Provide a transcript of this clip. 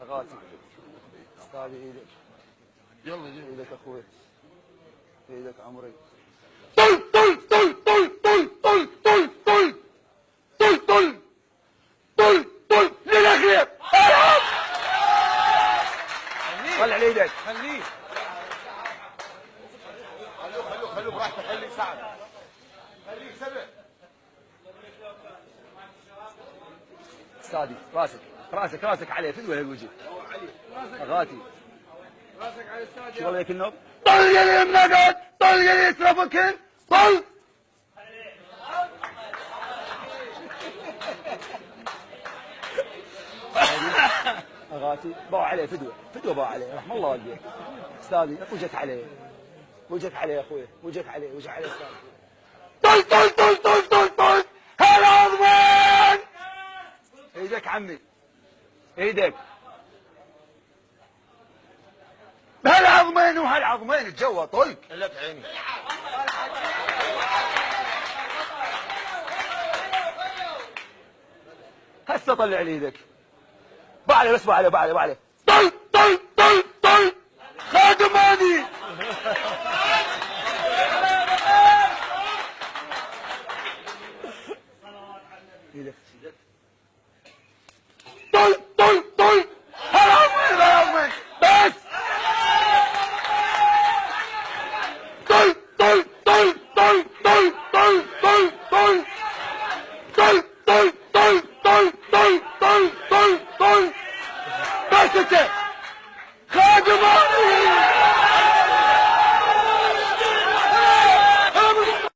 غاتي استاذي ايدك. يلا ايدك اخوي، ايدك عمري. طل طل طل طل طل طل طل طل طل طل طل طل للاخير. طلع لي ايدك. خليه خلوه براحته، خليه يساعد، خليه سبع. استاذي راسك عليه فدوه الوجه. غاتي راسك على الاستاذ. شو عليك النوب؟ طل يا النقد، طل يا يسرى فكن، طل. غاتي باع عليه فدوه باع عليه، رحم الله والديك. استاذي وجهك عليه يا اخوي، وجهك عليه استاذي. طل طل طل طل طل طل هالعظمان. ايدك عمي، ايدك. هالعظمين الجو طلق. لك عيني. هسه طلع لي ايدك. باع عليه بس، باع عليه. طل طل طل طل خادم هذه. ايدك